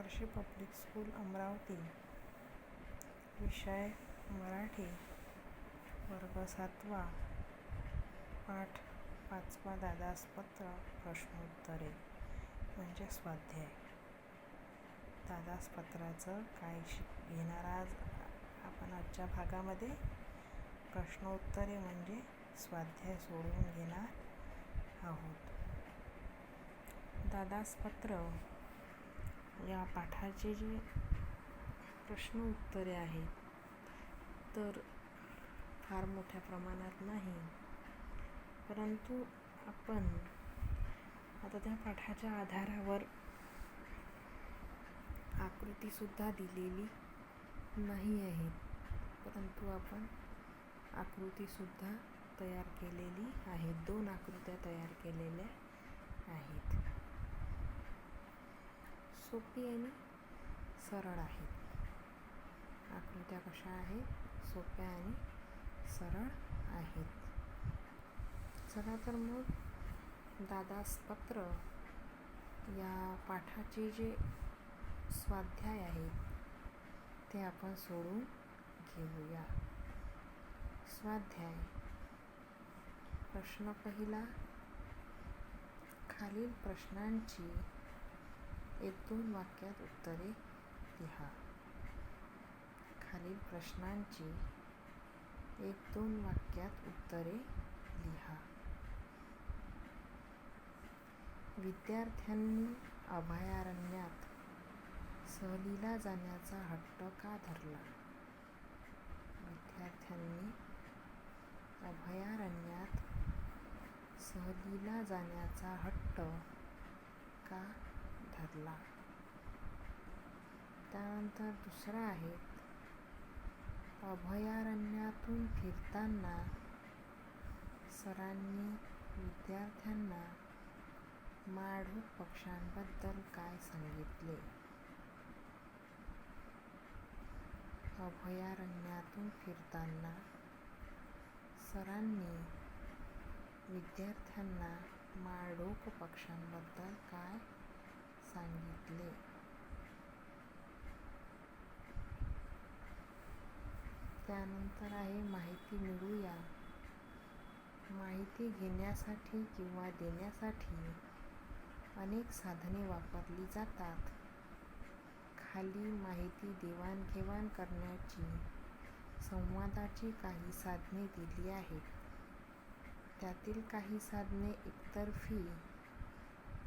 महर्षी public school Amravati. विषय मराठी. वर्ग 7वा. पाठ 5वा. दादासपत्र. प्रश्नोत्तरे म्हणजे स्वाध्याय. दादासपत्राचं काय घेणार आज आपण आजच्या भागामध्ये? प्रश्नोत्तरे म्हणजे स्वाध्याय सोडवून घेणार आहोत. दादासपत्र या पाठाचे जे प्रश्न उत्तरे आहेत तर फार मोठ्या प्रमाणात नाही, परंतु आपण आता त्या पाठाच्या आधारावर आकृतीसुद्धा दिलेली नाही आहे, परंतु आपण आकृतीसुद्धा तयार केलेली आहे. 2 आकृत्या तयार केलेल्या आहेत. सोपी आणि सरळ आहेत. आकृत्या कशा आहेत? सोप्या आणि सरळ आहेत. चला तर मग दादासपत्र या पाठाचे जे स्वाध्याय आहेत ते आपण सोडून घेऊया. स्वाध्याय. प्रश्न पहिला. खालील प्रश्नांची 1-2 वाक्यात उत्तरे लिहा. खालील प्रश्नांची 1-2 वाक्यात उत्तरे लिहा. विद्यार्थ्यांनी अभयारण्यात सहलीला जाण्याचा हट्ट का धरला? विद्यार्थ्यांनी अभयारण्यात सहलीला जाण्याचा हट्ट का धरला? त्यानंतर दुसरा आहे. अभयारण्यातून फिरताना सरांनी विद्यार्थ्यांना माडूक पक्ष्यांबद्दल काय सांगितले? अभयारण्यातून फिरताना सरांनी विद्यार्थ्यांना माडूक पक्ष्यांबद्दल काय सांगितले? त्यानंतर आहे माहिती मिळवूया. माहिती घेण्यासाठी किंवा देण्यासाठी अनेक साधने वापरली जातात. खाली माहिती देवाणघेवाण करण्याची संवादाची काही साधने दिली आहेत. त्यातील काही साधने एकतर्फी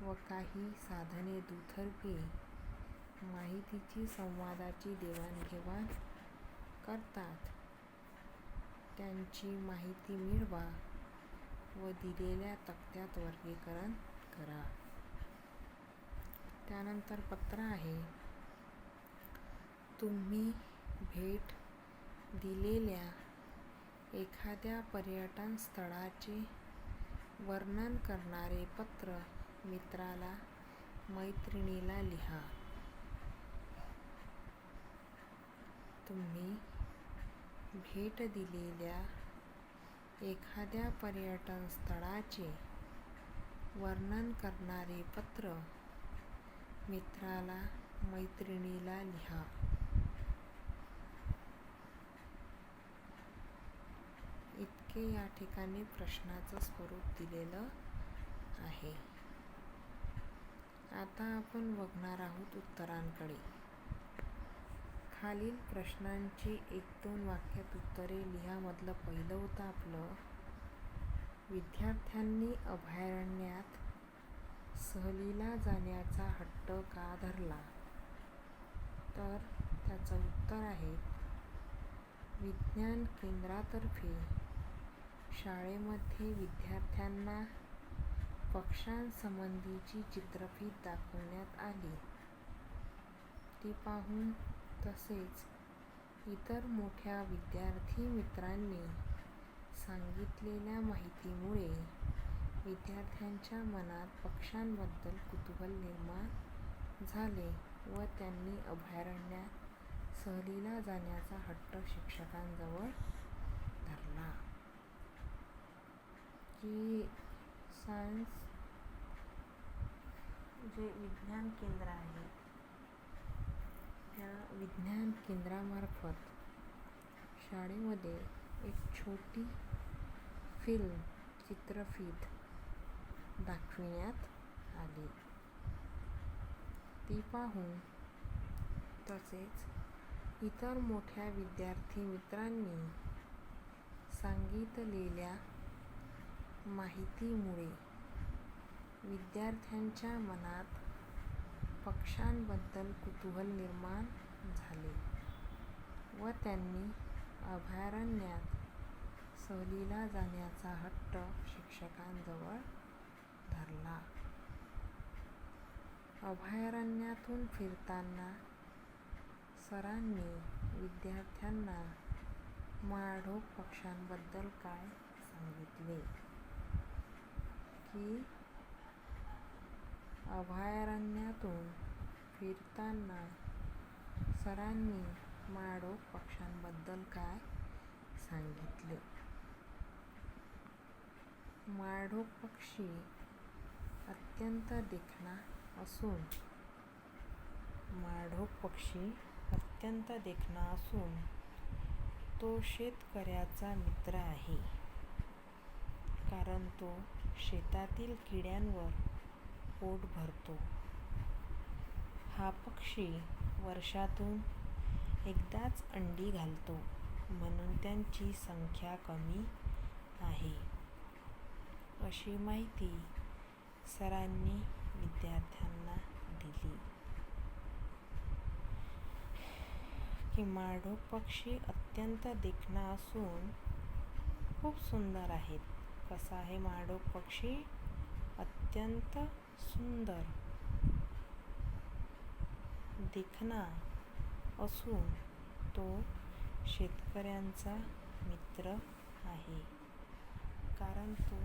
व काही साधने दुतर्फी माहितीची संवादाची देवाणघेवाण करतात. त्यांची माहिती मिळवा व दिलेल्या तक्त्यात वर्गीकरण करा. त्यानंतर पत्र आहे. तुम्ही भेट दिलेल्या एखाद्या पर्यटन स्थळाचे वर्णन करणारे पत्र मित्राला, मैत्रिणीला लिहा. तुम्ही भेट दिलेल्या एखाद्या पर्यटन स्थळाचे वर्णन करणारे पत्र मित्राला, मैत्रिणीला लिहा. इतके या ठिकाणी प्रश्नाचं स्वरूप दिलेलं आहे. आता आपण बघणार आहोत उत्तरांकडे. खालील प्रश्नांची 1-2 वाक्यात उत्तरे लिहा मधलं पहिलं होतं आपलं. विद्यार्थ्यांनी अभयारण्यात सहलीला जाण्याचा हट्ट का धरला? तर त्याचं उत्तर आहे. विज्ञान केंद्रातर्फे शाळेमध्ये विद्यार्थ्यांना पक्ष्यांसंबंधीची चित्रफीत दाखवण्यात आली. ती पाहून तसेच इतर मोठ्या विद्यार्थी मित्रांनी सांगितलेल्या माहितीमुळे विद्यार्थ्यांच्या मनात पक्ष्यांबद्दल कुतूहल निर्माण झाले व त्यांनी अभयारण्यात सहलीला जाण्याचा हट्ट शिक्षकांजवळ धरला. की सायन्स जे विज्ञान केंद्र आहे ह्या विज्ञान केंद्रामार्फत शाळेमध्ये एक छोटी फिल्म चित्रफित दाखविण्यात आली. ती पाहून तसेच इतर मोठ्या विद्यार्थी मित्रांनी सांगितलेल्या माहितीमुळे विद्यार्थ्यांच्या मनात पक्ष्यांबद्दल कुतूहल निर्माण झाले व त्यांनी अभयारण्यात सहलीला जाण्याचा हट्ट शिक्षकांजवळ धरला. अभयारण्यातून फिरताना सरांनी विद्यार्थ्यांना माळढोक पक्ष्यांबद्दल काय सांगितले की अभयारण्यातून फिरताना सरांनी माळढोक पक्ष्यांबद्दल काय सांगितले. माळढोक पक्षी अत्यंत देखणा असून तो शेतकऱ्याचा मित्र आहे, कारण तो शेतातील किड्यांवर पोट भरतो. हा पक्षी वर्षातून एकदाच अंडी घालतो, म्हणून त्यांची संख्या कमी आहे, अशी माहिती सरांनी विद्यार्थ्यांना दिली. की माळढोक पक्षी अत्यंत देखणा असून खूप सुंदर आहेत. कसा आहे माळढोक पक्षी? अत्यंत सुंदर देखणा असून तो शेतकऱ्यांचा मित्र आहे, कारण तो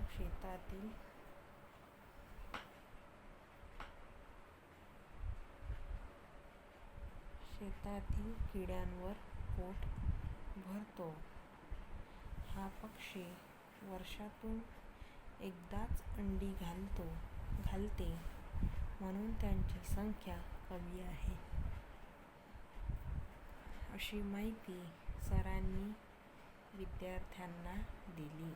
शेतातील किड्यांवर पोट भरतो. हा पक्षी वर्षातून एकदाच अंडी घालते, म्हणून त्यांची संख्या कमी आहे, अशी माहिती सरांनी विद्यार्थ्यांना दिली.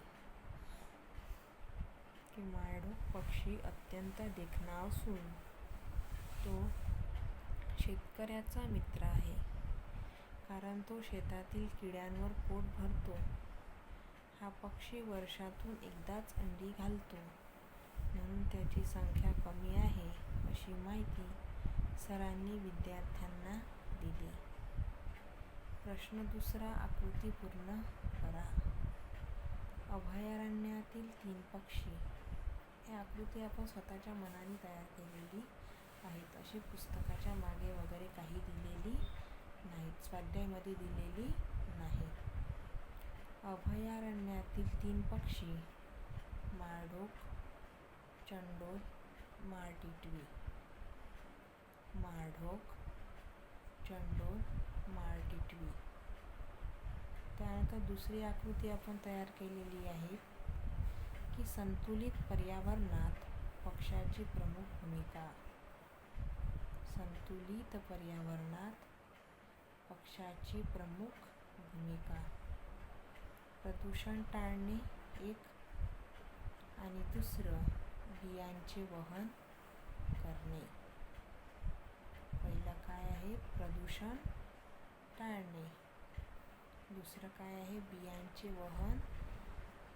की माळढोक पक्षी अत्यंत देखणा असून तो शेतकऱ्याचा मित्र आहे, कारण तो शेतातील किड्यांवर पोट भरतो. हा पक्षी वर्षातून एकदाच अंडी घालतो, म्हणून त्याची संख्या कमी आहे, अशी माहिती सरांनी विद्यार्थ्यांना दिली. प्रश्न दुसरा, आकृती पूर्ण करा. अभयारण्यातील 3 पक्षी. ही आकृती आपण स्वतःच्या मनाने तयार केलेली आहेत, अशी पुस्तकाच्या मागे वगैरे काही दिलेली नाहीत, स्वाध्यायामध्ये दिलेली नाही. अभयारण्यातील 3 पक्षी माळढोक, चंडोल, माळटिटवी. माळढोक, चंडोल, माळटिटवी. त्यानंतर दुसरी आकृती आपण तयार केलेली आहे की संतुलित पर्यावरणात पक्ष्याची प्रमुख भूमिका. संतुलित पर्यावरणात पक्ष्याची प्रमुख भूमिका. प्रदूषण टाळणे एक, आणि दुसरं बियांचे वहन करणे. पहिलं काय आहे? प्रदूषण टाळणे. दुसरं काय आहे? बियांचे वहन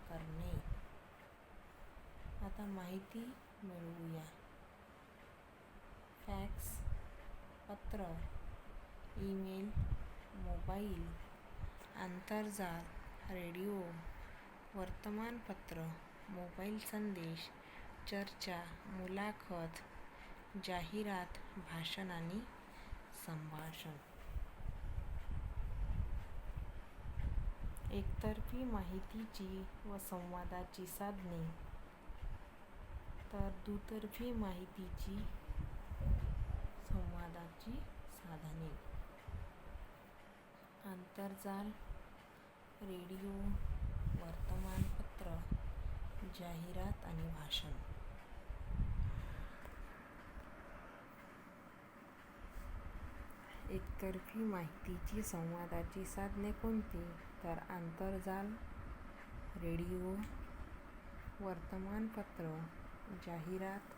करणे. आता माहिती मिळवूया. फॅक्स, पत्र, ईमेल, मोबाईल, आंतरजाल, रेडिओ, वर्तमानपत्र, मोबाईल संदेश, चर्चा, मुलाखत, जाहिरात, भाषण आणि संभाषण. एकतर्फी माहितीची व संवादाची साधने, तर दुतर्फी माहितीची संवादाची साधने. आंतरजाल, रेडिओ, वर्तमानपत्र, जाहिरात आणि भाषण. एकतर्फी माहितीची संवादाची साधने कोणती? तर आंतरजाल, रेडिओ, वर्तमानपत्र, जाहिरात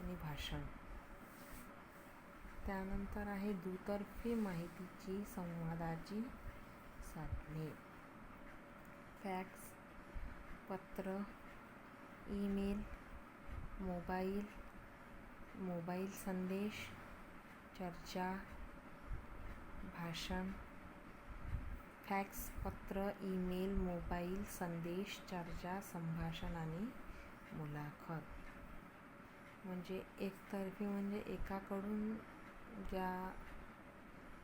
आणि भाषण. त्यानंतर आहे दुतर्फी माहितीची संवादाची साधने. फॅक्स, पत्र, ईमेल, मोबाईल संदेश, चर्चा, भाषण. फॅक्स, पत्र, ईमेल, मोबाईल संदेश, चर्चा, संभाषण आणि मुलाखत. म्हणजे एकतर्फी म्हणजे एकाकडून ज्या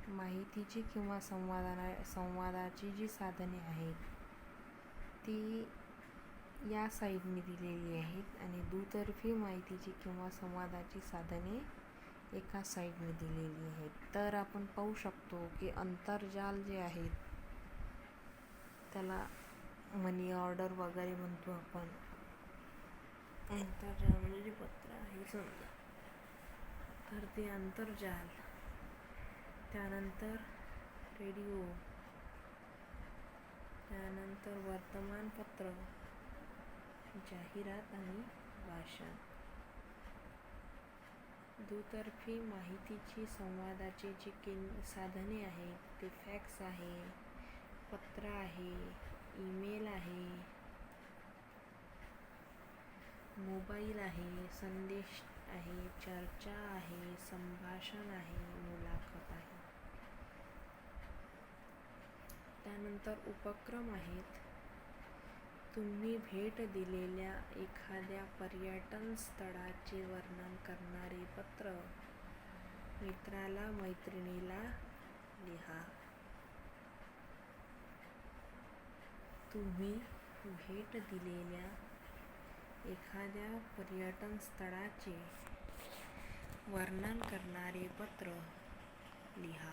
माहितीची किंवा संवादाची जी साधने आहेत ती या साईडने दिलेली आहेत आणि दुतर्फी माहितीची किंवा संवादाची साधने एका साईडने दिलेली आहेत. तर आपण पाहू शकतो की आंतरजाल जे आहेत त्याला मनी ऑर्डर वगैरे म्हणतो आपण. आंतरजाल म्हणजे जे पत्र आहे समजा, तर ते आंतरजाल. त्यानंतर रेडिओ, त्यानंतर वर्तमानपत्र, जाहिरात आणि भाषण. दुतर्फी माहितीची संवादाची जी साधने आहेत ते फॅक्स आहे, पत्र आहे, ईमेल आहे, मोबाईल आहे, संदेश आहे, चर्चा आहे, संभाषण आहे, मुलाखत आहे. त्यानंतर उपक्रम आहेत. तुम्ही भेट दिलेल्या एखाद्या पर्यटन स्थळाचे वर्णन करणारे पत्र मित्राला मैत्रिणीला लिहा. तुम्ही भेट दिलेल्या एखाद्या पर्यटन स्थळाचे वर्णन करणारे पत्र लिहा.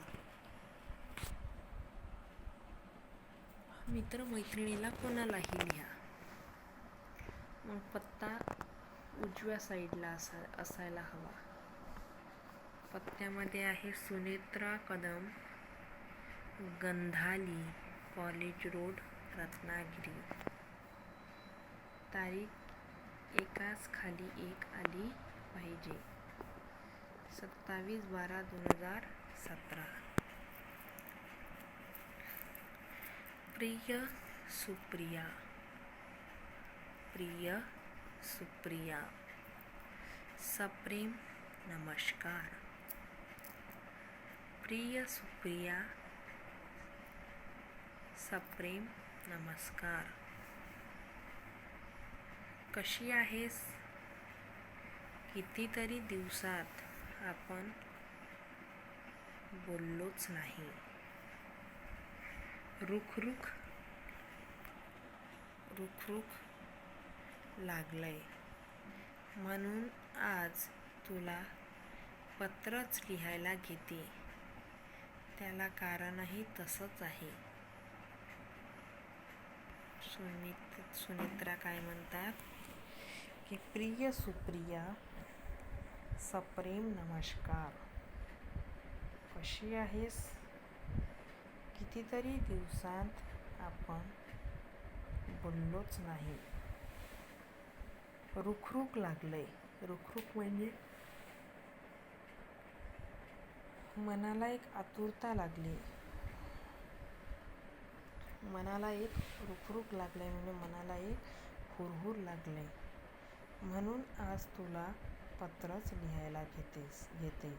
मित्रमैत्रिणीला कोणालाही लिहा. मग पत्ता उजव्या साईडला असायला हवा. पत्त्यामध्ये आहे सुनेत्रा कदम, गंधाली, कॉलेज रोड, रत्नागिरी. तारीख एकाच खाली एक आली पाहिजे. 27/12/2017. प्रिय सुप्रिया, सप्रेम नमस्कार. प्रिय सुप्रिया, सप्रेम नमस्कार. कशी आहेस? कितीतरी दिवसात आपण बोललोच नाही. रुखरुख लागलंय म्हणून आज तुला पत्रच लिहायला घेते. त्याला कारणही तसंच आहे. सुनेत्रा काय म्हणतात की प्रिय सुप्रिया, सप्रेम नमस्कार. कशी आहेस? कितीतरी दिवसांत आपण बोललोच नाही. रुखरुख लागलंय. रुखरुख म्हणजे मनाला एक आतुरता लागली. मनाला एक रुखरुख लागलंय म्हणजे मनाला एक हुरहुर लागलंय म्हणून आज तुला पत्रच लिहायला घेते.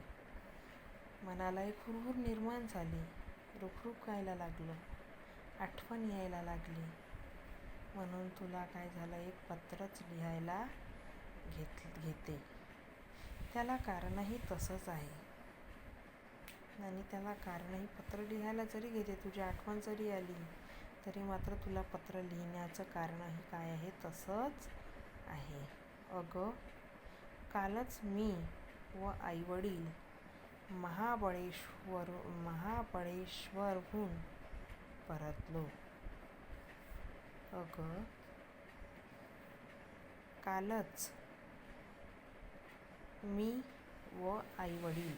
मनाला एक हुरहुर निर्माण झाली. रुखरुख व्हायला लागलं. आठवण यायला लागली म्हणून तुला काय झालं, एक पत्रच लिहायला घेते. त्याला कारणही तसंच आहे. आणि त्याला कारणही पत्र लिहायला जरी घेते, तुझी आठवण जरी आली तरी मात्र तुला पत्र लिहिण्याचं कारणही काय आहे, तसंच आहे. अगं, कालच मी व आईवडील महाबळेश्वरहून परतलो. अगं, कालच मी व आईवडील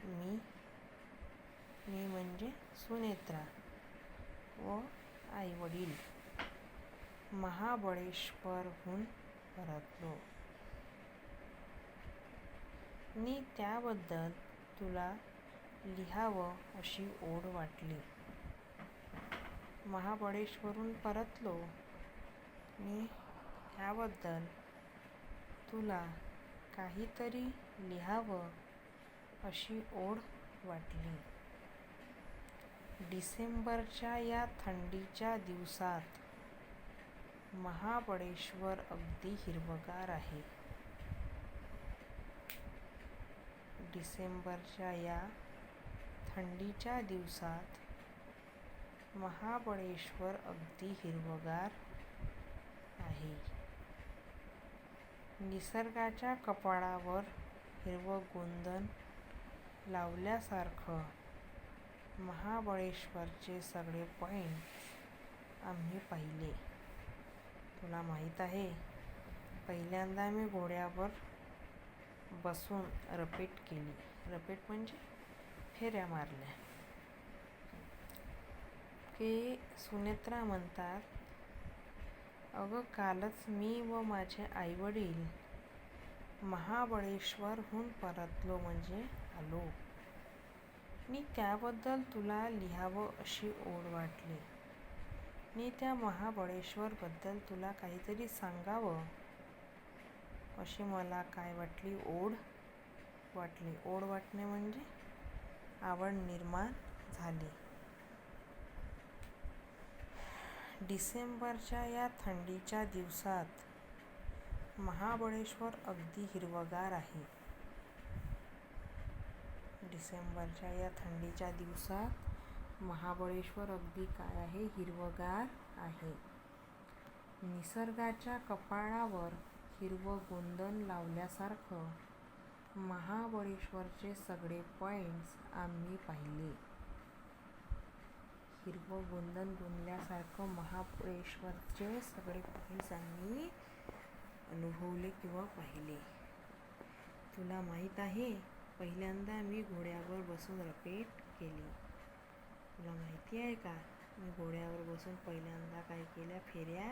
मी म्हणजे सुनेत्रा व आईवडील महाबळेश्वरहून परतलो. नी त्याबद्दल तुला लिहावं अशी ओढ वाटली. महाबळेश्वरहून परतलो नी त्याबद्दल तुला काहीतरी लिहावं अशी ओढ वाटली. डिसेंबरच्या या थंडीच्या दिवसात महाबळेश्वर अगदी हिरवंगार आहे. डिसेंबरच्या या थंडीच्या दिवसात महाबळेश्वर अगदी हिरवंगार आहे. निसर्गाच्या कपाळावर हिरवं गोंधन लावल्यासारखं महाबळेश्वरचे सगळे पॉईंट्स आम्ही पाहिले. तुला माहीत आहे, पहिल्यांदा मी घोड्यावर बसून रपेट केली. रपेट म्हणजे फेऱ्या मारल्या. की सुनेत्रा म्हणतात, अगं कालच मी व माझे आईवडील महाबळेश्वरहून परतलो म्हणजे आलो. नी त्याबद्दल तुला लिहावं अशी ओढ वाटली. नी त्या महाबळेश्वरबद्दल तुला काहीतरी सांगावं अशी मला काय वाटली, ओढ वाटली. ओढ वाटणे म्हणजे आवड निर्माण झाली. डिसेंबरच्या या थंडीच्या दिवसात महाबळेश्वर अगदी हिरवंगार आहे. डिसेंबरच्या या थंडीच्या दिवसात महाबळेश्वर अगदी काय आहे, हिरवंगार आहे. निसर्गाच्या कपाळावर हिरवं गोंधन लावल्यासारखं महाबळेश्वरचे सगळे पॉईंट्स आम्ही पाहिले. हिरवं गोंधन गुंदल्यासारखं महाबळेश्वरचे सगळे पॉईंट्स आम्ही अनुभवले किंवा पाहिले. तुला माहीत आहे, पहिल्यांदा मी घोड्यावर बसून रपेट केली. तुला माहिती आहे का, मी घोड्यावर बसून पहिल्यांदा काय केल्या, फेऱ्या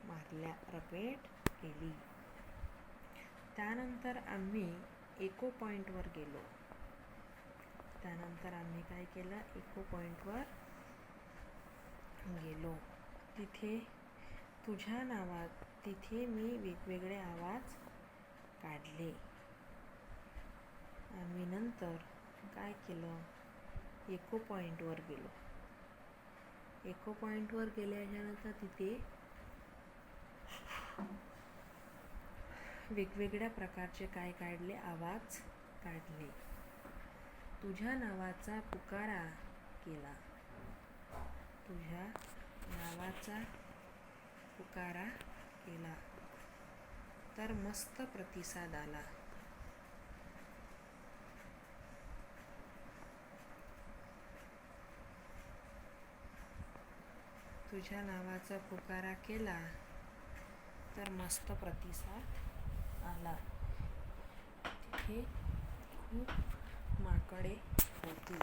मारल्या, रपेट केली. त्यानंतर आम्ही इको पॉईंटवर गेलो. त्यानंतर आम्ही काय केलं, इको पॉईंटवर गेलो. तिथे तुझ्या नावात तिथे मी वेगवेगळे आवाज काढले. आम्ही नंतर काय केलं, इको पॉईंटवर गेलो. इको पॉईंटवर गेल्याच्यानंतर तिथे वेगवेगळ्या प्रकारचे काय काढले, आवाज काढले. तुझ्या नावाचा पुकारा केला. तुझ्या नावाचा पुकारा केला तर मस्त प्रतिसाद आला. तुझ्या नावाचा पुकारा केला तर मस्त प्रतिसाद आला. तिथे खूप माकडे होती.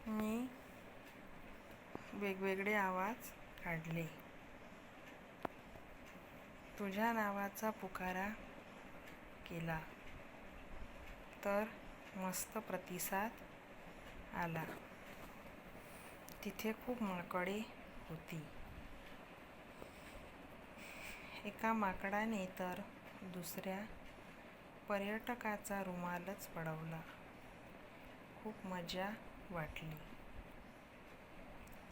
मी वेगवेगळे आवाज काढले. तुझ्या नावाचा पुकारा केला तर मस्त प्रतिसाद आला. तिथे खूप माकडे होती. एका माकडाने तर दुसऱ्या पर्यटकाचा रुमालच पळवला. खूप मजा वाटली.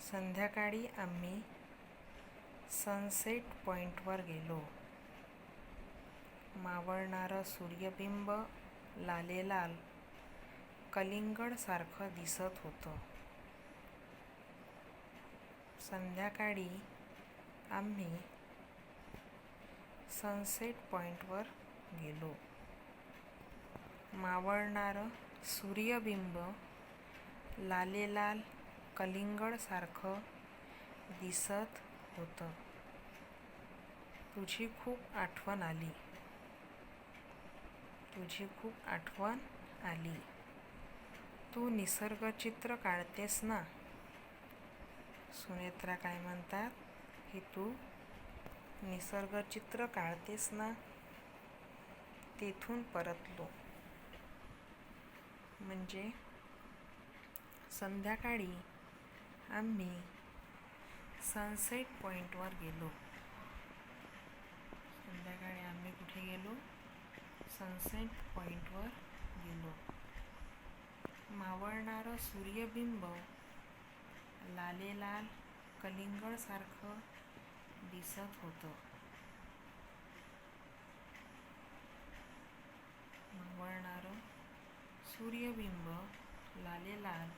संध्याकाळी आम्ही सनसेट पॉईंटवर गेलो. मावळणारं सूर्यबिंब लालेलाल कलिंगडसारखं दिसत होतं. संध्याकाळी आम्ही सनसेट पॉइंटवर गेलो. मावळणारं सूर्यबिंब लालेलाल कलिंगडसारखं दिसत होतं. तुझी खूप आठवण आली. तू निसर्गचित्र काढतेस ना? सुनेत्रा काय म्हणतात की तू निसर्गचित्र काढतेस ना? तेथून परतलो. म्हणजे संध्याकाळी आम्ही सनसेट पॉइंटवर गेलो. संध्याकाळी आम्ही कुठे गेलो? सनसेट पॉइंटवर गेलो. मावळणारं सूर्यबिंब लालेलाल कलिंगडसारखं दिसत होतं. मावळणारं सूर्यबिंब लालेलाल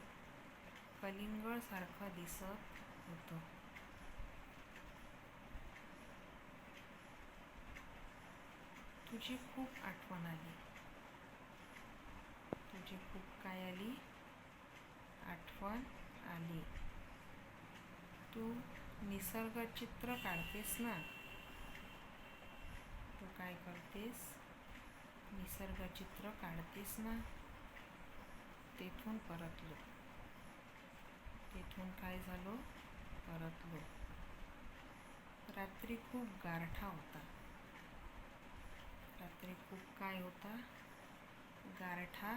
कलिंगडसारखं दिसत होतं. तुझी खूप आठवण आली. तुझी खूप काय आली? आठवण आली. तू निसर्गचित्र काढतेस ना? तू काय करतेस? निसर्गचित्र काढतेस ना? तेथून परतलो. तेथून काय झालो? परतलो. रात्री खूप गारठा होता. रात्री खूप काय होता? गारठा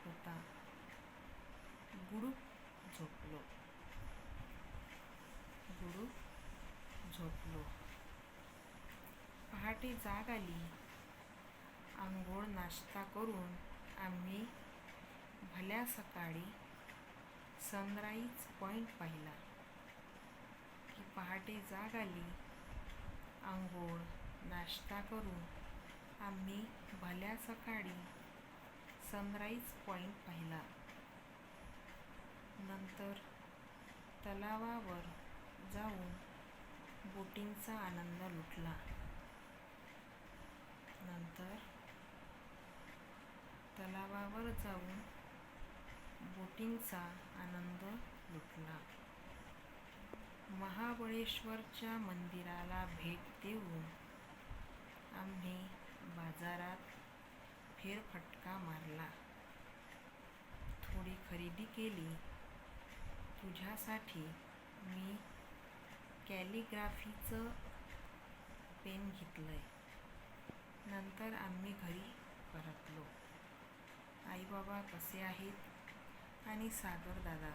होता. गुडूप झोपलो. पहाटे जाग आली. आंघोळ नाश्ता करून आम्ही भल्या सकाळी सनराईज पॉइंट पाहिला. की पहाटे जाग आली. आंघोळ नाश्ता करून आम्ही भल्या सकाळी सनराईज पॉइंट पाहिला. नंतर तलावावर जाऊन बोटिंगचा आनंद लुटला. महाबळेश्वरच्या मंदिराला भेट देऊन आम्ही बाजारात फेरफटका मारला. थोडी खरेदी केली. तुझ्यासाठी मी कॅलिग्राफीचं पेन घेतलंय. नंतर आम्ही घरी परतलो. आई बाबा कसे आहेत? आणि सागर दादा,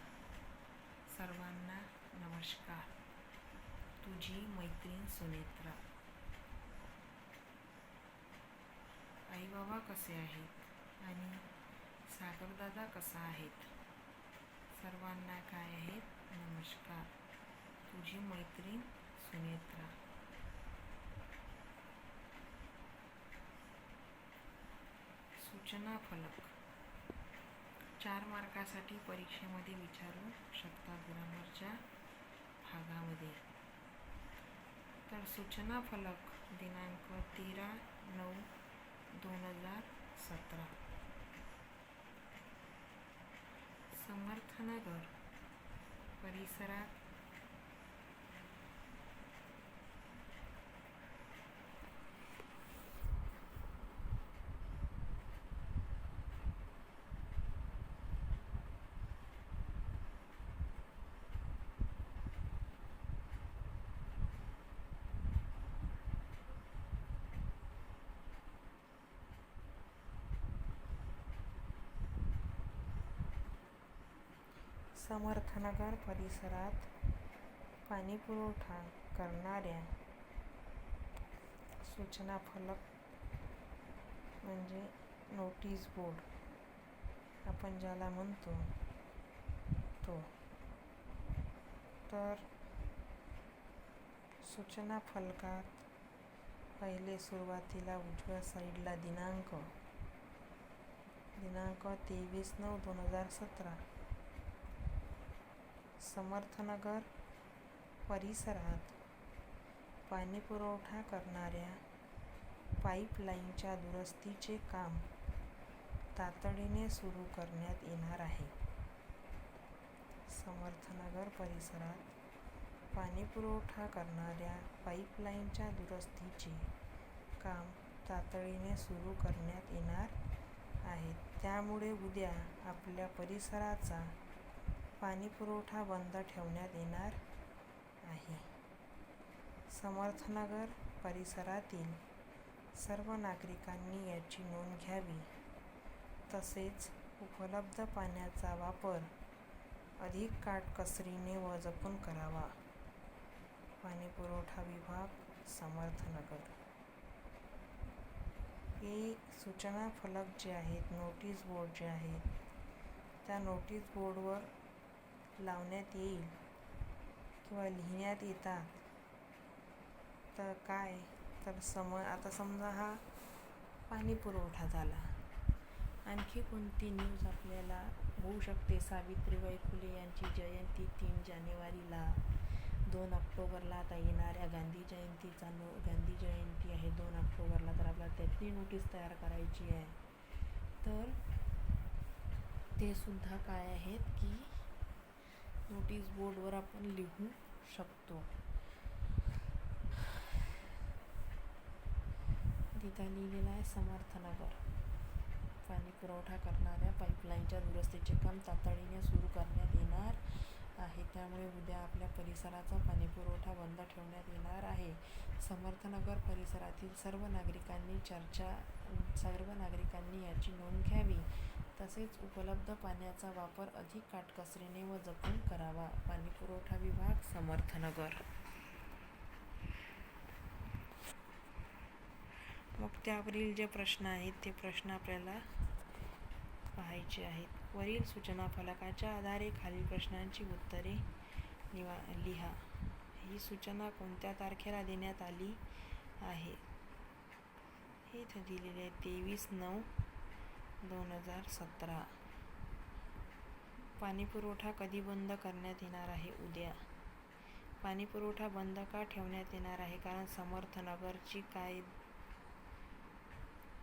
सर्वांना नमस्कार. तुझी मैत्रीण सुनेत्रा. आई बाबा कसे आहेत? आणि सागर दादा कसा आहेत? सर्वांना काय आहेत? नमस्कार. तुझी मैत्रीण सुनेत्रा. सूचना फलक 4 मार्कासाठी परीक्षेमध्ये विचारू शकतात ग्रामरच्या भागामध्ये. तर सूचना फलक दिनांक 13/9/2017. समर्थनगर परिसरात समर्थनगर परिसरात पाणीपुरवठा करणाऱ्या सूचना फलक म्हणजे नोटीस बोर्ड आपण ज्याला म्हणतो तो. तर सूचना फलकात पहिले सुरुवातीला उजव्या साईडला दिनांक दिनांक 23/9/2017 समर्थनगर परिसरात पाणीपुरवठा करणाऱ्या पाईपलाईनच्या दुरुस्तीचे काम तातडीने सुरू करण्यात येणार आहे. समर्थनगर परिसरात पाणीपुरवठा करणाऱ्या पाईपलाईनच्या दुरुस्तीचे काम तातडीने सुरू करण्यात येणार आहे. त्यामुळे उद्या आपल्या परिसराचा पाणीपुरवठा बंद ठेवण्यात येणार आहे. समर्थनगर परिसरातील सर्व नागरिकांनी याची नोंद घ्यावी. तसेच उपलब्ध पाण्याचा वापर अधिक काटकसरीने व जपून करावा. पाणीपुरवठा विभाग, समर्थनगर. हे सूचना फलक जे आहेत, नोटीस बोर्ड जे आहेत, त्या नोटीस बोर्डवर लावण्यात येईल किंवा लिहिण्यात येतात. तर काय तर आता समजा हा पाणीपुरवठा झाला. आणखी कोणती न्यूज आपल्याला होऊ शकते? सावित्रीबाई फुले यांची जयंती 3 जानेवारीला, 2 ऑक्टोबरला आता येणाऱ्या गांधी जयंती आहे 2 ऑक्टोबरला. तर आपल्याला त्यातली नोटीस तयार करायची आहे. तर ते सुद्धा काय आहेत की नोटीस बोर्डवर आपण लिहू शकतो. तिथं लिहिलेलं आहे समर्थनगर पाणीपुरवठा करणाऱ्या पाईपलाईनच्या दुरुस्तीचे काम तातडीने सुरू करण्यात येणार आहे. त्यामुळे उद्या आपल्या परिसराचा पाणीपुरवठा बंद ठेवण्यात येणार आहे. समर्थनगर परिसरातील सर्व नागरिकांनी याची नोंद घ्यावी. तसेच उपलब्ध पाण्याचा वापर अधिक काटकसरीने व जपून करावा. पाणीपुरवठा विभाग, समर्थनगर. मग त्यावरील जे प्रश्न आहेत ते प्रश्न आपल्याला पाहायचे आहेत. वरील सूचना फलकाच्या आधारे खालील प्रश्नांची उत्तरे लिहा. ही सूचना कोणत्या तारखेला देण्यात आली आहे? हे इथे दिलेले आहे 23/9/2017. पाणीपुरवठा कधी बंद करण्यात येणार आहे? उद्या. पाणीपुरवठा बंद का ठेवण्यात येणार आहे? कारण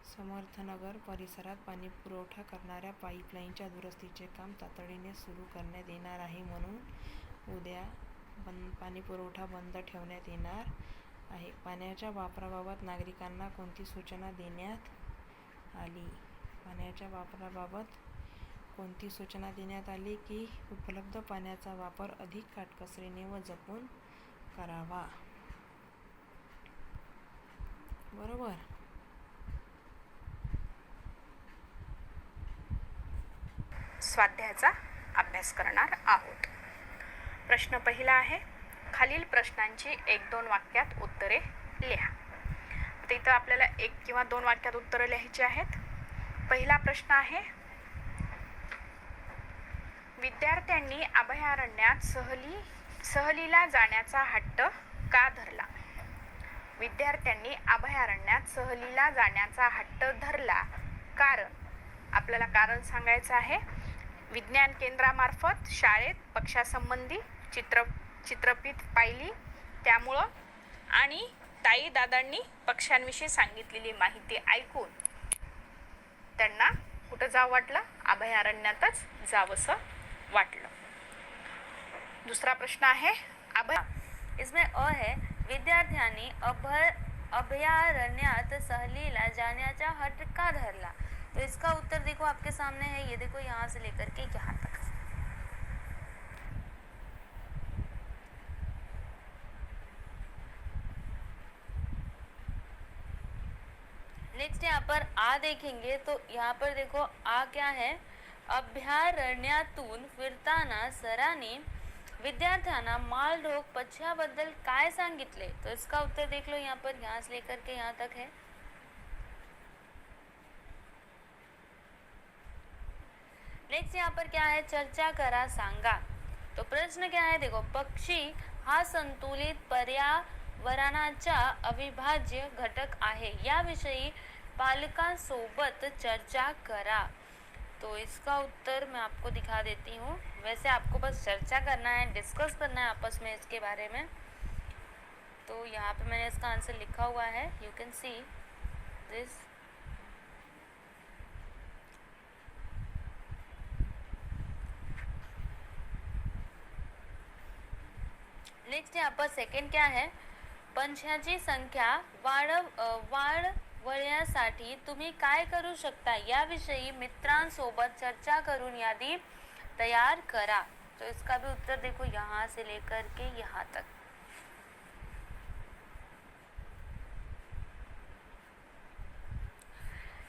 समर्थनगर परिसरात पाणीपुरवठा करणाऱ्या पाईपलाईनच्या दुरुस्तीचे काम तातडीने सुरू करण्यात येणार आहे, म्हणून उद्या पाणीपुरवठा बंद ठेवण्यात येणार आहे. पाण्याच्या वापराबाबत नागरिकांना कोणती सूचना देण्यात आली? पाण्याच्या वापराबाबत कोणती सूचना देण्यात आली की उपलब्ध पाण्याचा वापर अधिक काटकसरीने व जपून करावा. बरोबर. स्वाध्यायाचा अभ्यास करणार आहोत. प्रश्न पहिला आहे, खालील प्रश्नांची 1-2 वाक्यात उत्तरे लिहा. तर इथं आपल्याला 1 किंवा 2 वाक्यात उत्तरे लिहायची आहेत. पहिला प्रश्न आहे, विद्यार्थ्यांनी अभयारण्यात सहलीला जाण्याचा हट्ट का धरला? विद्यार्थ्यांनी अभयारण्यात सहलीला जाण्याचा हट्ट धरला कारण आपल्याला कारण सांगायचं आहे. विज्ञान केंद्रामार्फत शाळेत पक्षासंबंधी चित्रफित पाहिली त्यामुळं आणि ताई दादांनी पक्ष्यांविषयी सांगितलेली माहिती ऐकून त्यांना कुठं जावं वाटलं? अभयारण्यातच जावंसं वाटलं. दुसरा प्रश्न आहे, इसमें अ है, विद्यार्थ्यांनी अभयारण्यात सहलीला जाण्याचा हट्ट का धरला? तो इसका उत्तर देखो आपके सामने है. ये देखो यहाँ से लेकर के यहाँ तक. नेक्स्ट यहाँ पर आ देखेंगे तो यहाँ पर देखो आ क्या है, अभयारण्यातून फिरताना सरांनी विद्यार्थ्यांना मालढोक पक्ष्याबद्दल काय सांगितले? तो इसका उत्तर देख लो यहाँ पर, यहाँ से लेकर के यहाँ तक है. नेक्स्ट यहाँ पर क्या है, चर्चा करा सांगा. तो प्रश्न क्या है देखो, पक्षी हा संतुलित पर्यावरणाचा अविभाज्य घटक आहे, याविषयी पालकांसोबत चर्चा करा. तो इसका उत्तर मैं आपको दिखा देती हूँ। वैसे आपको बस चर्चा करना है, डिस्कस करना है आपस में इसके बारे में। तो यहाँ पे मैंने इसका आंसर लिखा हुआ है, you can see this. Next यहाँ पर सेकंड क्या है, पंचाची संख्या वाढवण्यासाठी तुम्ही काय करू शकता याविषयी मित्रांसोबत चर्चा करून यादी तैयार करा। तो इसका भी उत्तर देखो यहाँ से लेकर के यहाँ तक।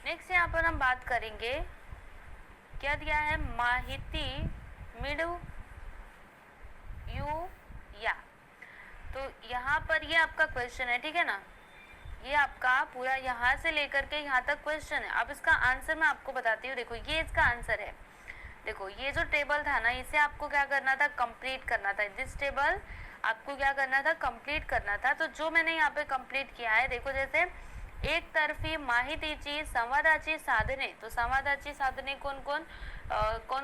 नेक्स्ट यहाँ पर हम बात करेंगे, क्या दिया है, माहिती मिळवू या। तो यहाँ पर ये आपका क्वेश्चन है, ठीक है ना, ये आपका पूरा यहाँ से लेकर के यहाँ तक क्वेश्चन है। अब इसका आंसर मैं आपको बताती हूँ। देखो ये इसका आंसर है। देखो ये जो टेबल था ना, इसे आपको क्या करना था, कंप्लीट करना था। दिस टेबल आपको क्या करना था, कंप्लीट करना था। तो जो मैंने यहाँ पे कंप्लीट किया है, देखो जैसे एक तरफी माहितीची संवादाची साधने, तो संवादाची साधने कौन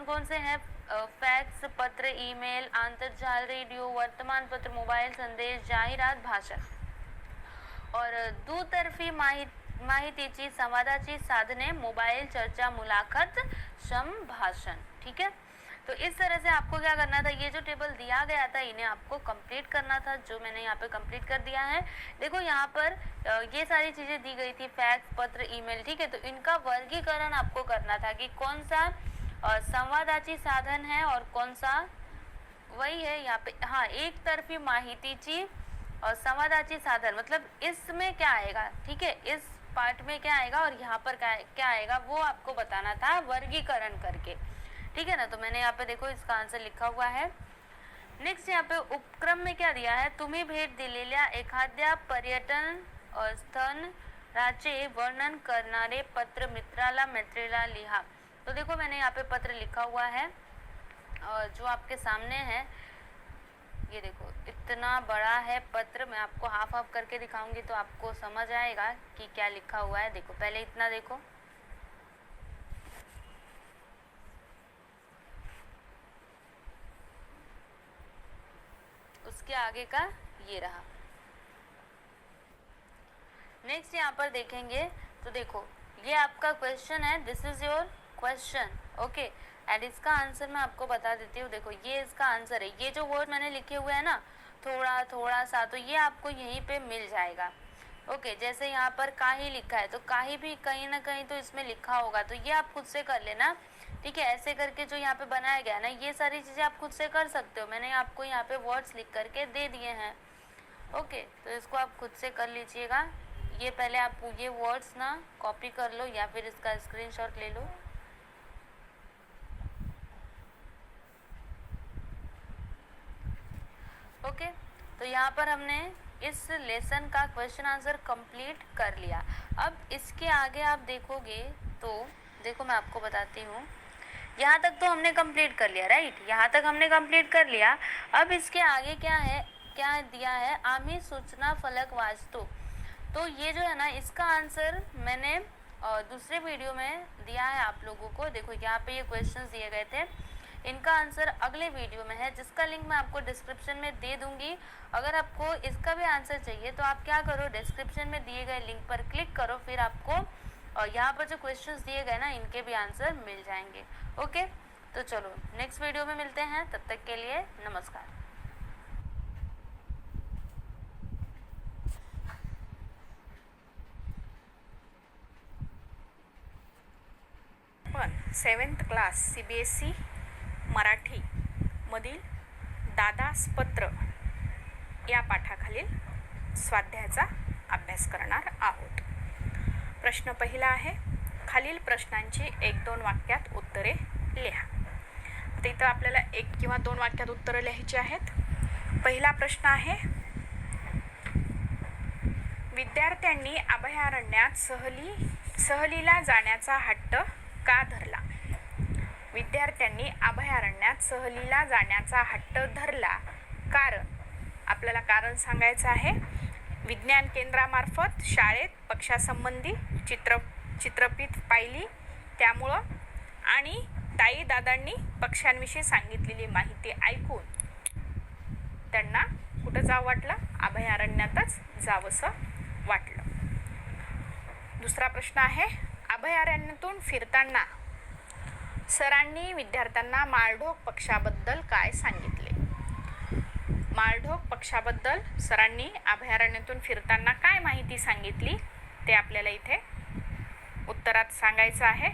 कौन से हैं, फैक्स, पत्र, ईमेल, आंतरजाल, रेडियो, वर्तमानपत्र, मोबाइल संदेश, जाहिरात, भाषण। और दुतर्फी माहितीची संवादाची साधने, मोबाइल, चर्चा, मुलाकात, संभाषण। ठीक है, तो इस तरह से आपको क्या करना था, ये जो टेबल दिया गया था इन्हें आपको कंप्लीट करना था, जो मैंने यहाँ पे कंप्लीट कर दिया है। देखो यहाँ पर ये सारी चीजें दी गई थी, फैक्स, पत्र, ईमेल, ठीक है। तो इनका वर्गीकरण आपको करना था कि कौन सा संवादाची साधन है और कौन सा, वही है यहाँ पे, हाँ, एक तरफी माहितीची और संवादाची साधन, मतलब इसमें क्या आएगा, ठीक है, इस पार्ट में क्या आएगा और यहाँ पर क्या आएगा, वो आपको बताना था वर्गीकरण करके, ठीक है ना। तो मैंने यहाँ पे देखो इसका आंसर लिखा हुआ है। नेक्स्ट यहाँ पे उपक्रम में क्या दिया है, तुम्ही भेट दिलेल्या एखाद्या पर्यटन स्थळाचे वर्णन करणारे पत्र मित्राला मैत्रीला लिहा। तो देखो मैंने यहाँ पे पत्र लिखा हुआ है और जो आपके सामने है, ये देखो इतना बड़ा है पत्र। मैं आपको हाफ हाफ करके दिखाऊंगी तो आपको समझ आएगा कि क्या लिखा हुआ है। देखो पहले इतना देखो, उसके आगे का ये रहा। नेक्स्ट यहाँ पर देखेंगे तो देखो ये आपका क्वेश्चन है, this is your question, okay. And इसका आंसर मैं आपको बता देती हूँ। देखो ये इसका आंसर है। ये जो वर्ड मैंने लिखे हुए हैं ना, थोड़ा थोड़ा सा, तो ये आपको यहीं पे मिल जाएगा, ओके। जैसे यहाँ पर काही लिखा है तो काही भी कहीं ना कहीं तो इसमें लिखा होगा, तो ये आप खुद से कर लेना, ठीक है। ऐसे करके जो यहाँ पे बनाया गया ना, ये सारी चीज़ें आप खुद से कर सकते हो। मैंने आपको यहाँ पे वर्ड्स लिख करके दे दिए हैं, ओके। तो इसको आप खुद से कर लीजिएगा। ये पहले आप ये वर्ड्स ना कॉपी कर लो या फिर इसका स्क्रीनशॉट ले लो। ओके, तो यहाँ पर हमने इस लेसन का क्वेश्चन आंसर कंप्लीट कर लिया। अब इसके आगे आप देखोगे तो देखो मैं आपको बताती हूँ। यहाँ तक तो हमने कंप्लीट कर लिया, राइट, यहाँ तक हमने कंप्लीट कर लिया। अब इसके आगे क्या है, क्या दिया है, आम्ही सूचना फलक वाचतो। तो ये जो है ना, इसका आंसर मैंने दूसरे वीडियो में दिया है आप लोगों को। देखो यहाँ पे ये क्वेश्चंस दिए गए थे, इनका आंसर अगले वीडियो में है, जिसका लिंक मैं आपको डिस्क्रिप्शन में दे दूंगी। अगर आपको इसका भी आंसर चाहिए तो आप क्या करो, डिस्क्रिप्शन में दिए गए लिंक पर क्लिक करो, फिर आपको यहाँ पर जो क्वेश्चंस दिए गए ना, इनके भी आंसर मिल जाएंगे, ओके। तो चलो नेक्स्ट वीडियो में मिलते हैं, तब तक के लिए नमस्कार। पण 7th क्लास CBSE मराठी मधील दादास पत्र या पाठाखालील स्वाध्यायाचा अभ्यास करणार आहोत। प्रश्न पहिला आहे, खालील प्रश्नांची 1-2 वाक्यात उत्तरे लिहा। तर इथं आपल्याला 1 किंवा 2 वाक्यात उत्तरं लिहायची आहेत। पहिला प्रश्न आहे, विद्यार्थ्यांनी अभयारण्यात सहलीला जाण्याचा हट्ट का धरला? विद्यार्थ्यांनी अभयारण्यात सहलीला जाण्याचा हट्ट धरला कारण, आपल्याला कारण सांगायचं आहे। विज्ञान केंद्रामार्फत शाळेत पक्षासंबंधी चित्रफित पाहिली त्यामुळं, आणि ताई दादांनी पक्ष्यांविषयी सांगितलेली माहिती ऐकून त्यांना कुठं जावं वाटलं? अभयारण्यातच जावंसं वाटलं. दुसरा प्रश्न आहे, अभयारण्यातून फिरताना सरांनी विद्यार्थ्यांना माळढोक पक्षाबद्दल काय सांगितले? माळढोक पक्षाबद्दल सरांनी अभयारण्यातून फिरताना काय माहिती सांगितली ते आपल्याला इथे उत्तरात सांगायचं आहे.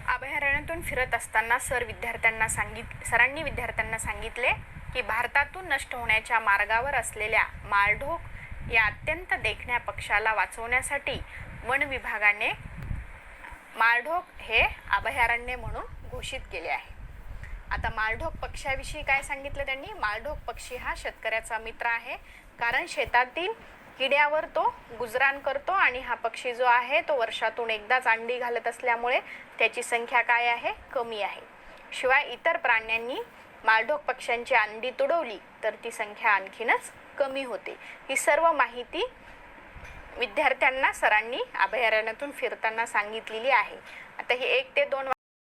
अभयारण्यातून फिरत असताना सरांनी विद्यार्थ्यांना सांगितले की भारतातून नष्ट होण्याच्या मार्गावर असलेल्या माळढोक या अत्यंत देखण्या पक्षाला वाचवण्यासाठी वन विभागाने माळढोक हे अभयारण्य म्हणून घोषित केले आहे. आता माळढोक पक्ष्याविषयी काय सांगितलं त्यांनी? माळढोक पक्षी हा शेतकऱ्याचा मित्र आहे, कारण शेतातील किड्यावर तो गुजराण करतो आणि हा पक्षी जो आहे तो वर्षातून एकदाच अंडी घालत असल्यामुळे त्याची संख्या काय आहे? कमी आहे. शिवाय इतर प्राण्यांनी माळढोक पक्ष्यांची अंडी तुडवली तर ती संख्या आणखीनच कमी होते. ही सर्व माहिती विद्यार्थ्यांना सरांनी अभयारण्यातून फिरताना सांगितलेली आहे. आता ही 1 ते 2